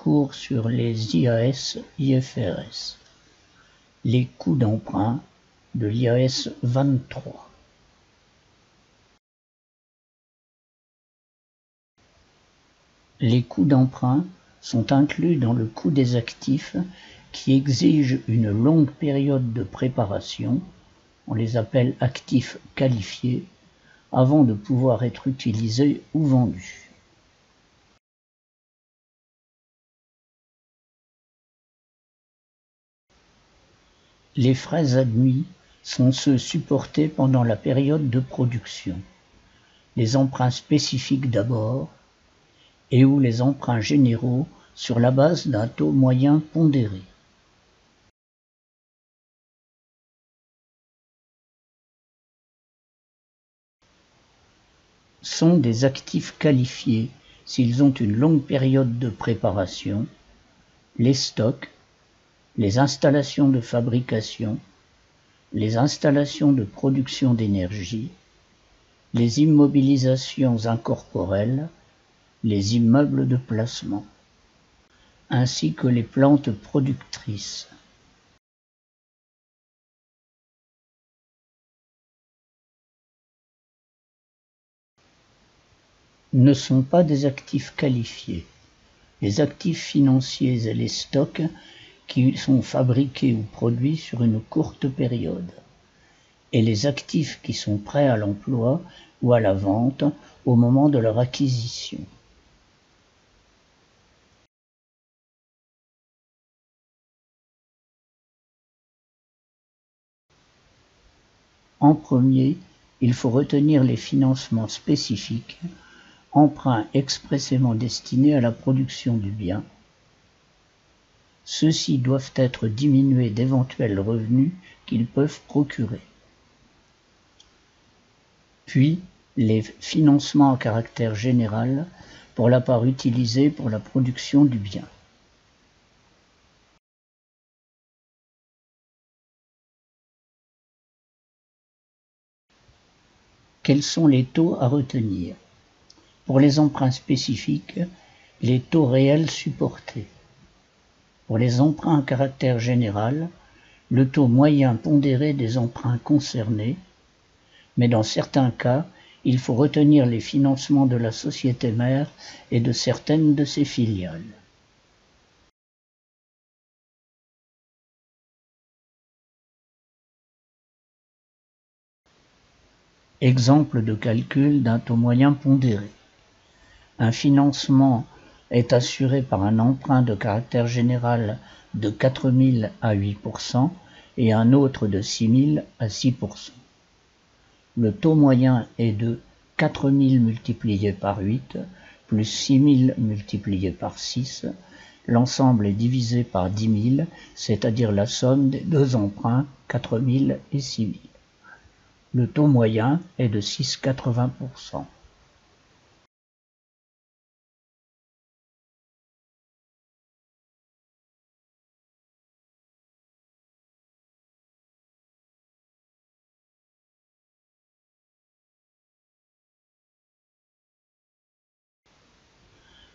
cours sur les IAS-IFRS. Les coûts d'emprunt de l'IAS 23. Les coûts d'emprunt sont inclus dans le coût des actifs qui exigent une longue période de préparation, on les appelle actifs qualifiés, avant de pouvoir être utilisés ou vendus. Les frais admis sont ceux supportés pendant la période de production, les emprunts spécifiques d'abord, et ou les emprunts généraux sur la base d'un taux moyen pondéré. Sont des actifs qualifiés s'ils ont une longue période de préparation, les stocks, les installations de fabrication, les installations de production d'énergie, les immobilisations incorporelles, les immeubles de placement, ainsi que les plantes productrices. Ne sont pas des actifs qualifiés. Les actifs financiers et les stocks qui sont fabriqués ou produits sur une courte période, et les actifs qui sont prêts à l'emploi ou à la vente au moment de leur acquisition. En premier, il faut retenir les financements spécifiques, emprunts expressément destinés à la production du bien. Ceux-ci doivent être diminués d'éventuels revenus qu'ils peuvent procurer. Puis, les financements à caractère général pour la part utilisée pour la production du bien. Quels sont les taux à retenir? Pour les emprunts spécifiques, les taux réels supportés. Pour les emprunts à caractère général, le taux moyen pondéré des emprunts concernés, mais dans certains cas, il faut retenir les financements de la société mère et de certaines de ses filiales. Exemple de calcul d'un taux moyen pondéré. Un financement est assuré par un emprunt de caractère général de 4 000 à 8% et un autre de 6 000 à 6%. Le taux moyen est de 4 000 multiplié par 8 plus 6 000 multiplié par 6. L'ensemble est divisé par 10 000, c'est-à-dire la somme des deux emprunts, 4 000 et 6 000. Le taux moyen est de 6,80%.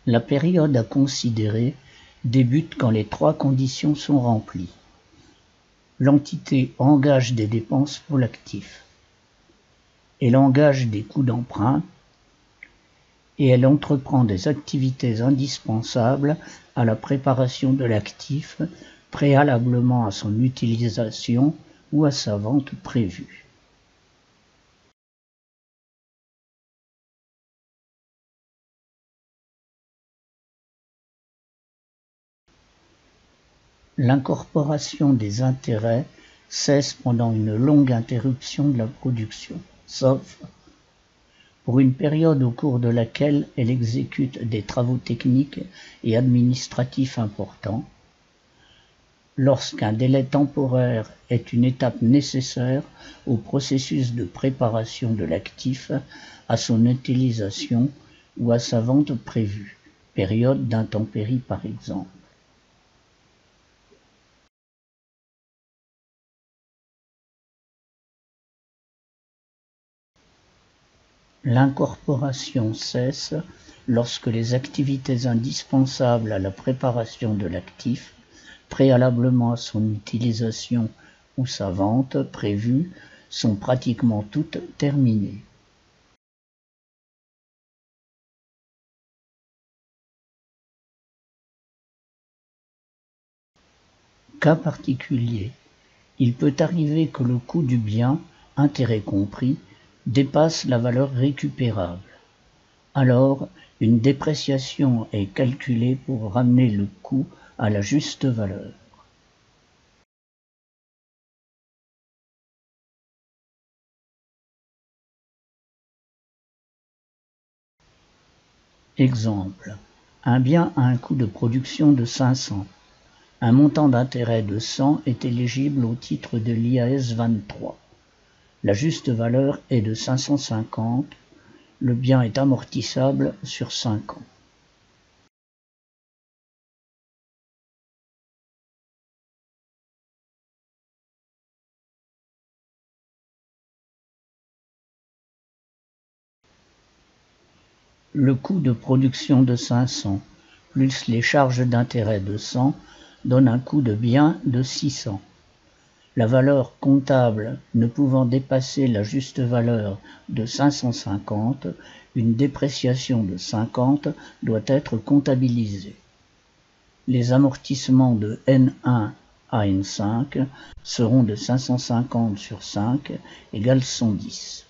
La période à considérer débute quand les trois conditions sont remplies. L'entité engage des dépenses pour l'actif. Elle engage des coûts d'emprunt et elle entreprend des activités indispensables à la préparation de l'actif, préalablement à son utilisation ou à sa vente prévue. L'incorporation des intérêts cesse pendant une longue interruption de la production, sauf pour une période au cours de laquelle elle exécute des travaux techniques et administratifs importants, lorsqu'un délai temporaire est une étape nécessaire au processus de préparation de l'actif, à son utilisation ou à sa vente prévue, période d'intempérie par exemple. L'incorporation cesse lorsque les activités indispensables à la préparation de l'actif, préalablement à son utilisation ou sa vente prévue, sont pratiquement toutes terminées. Cas particulier, il peut arriver que le coût du bien, intérêt compris, dépasse la valeur récupérable. Alors, une dépréciation est calculée pour ramener le coût à la juste valeur. Exemple. Un bien a un coût de production de 500. Un montant d'intérêt de 100 est éligible au titre de l'IAS 23. La juste valeur est de 550. Le bien est amortissable sur 5 ans. Le coût de production de 500 plus les charges d'intérêt de 100 donne un coût de bien de 600. La valeur comptable ne pouvant dépasser la juste valeur de 550, une dépréciation de 50 doit être comptabilisée. Les amortissements de N1 à N5 seront de 550 sur 5 égale 110.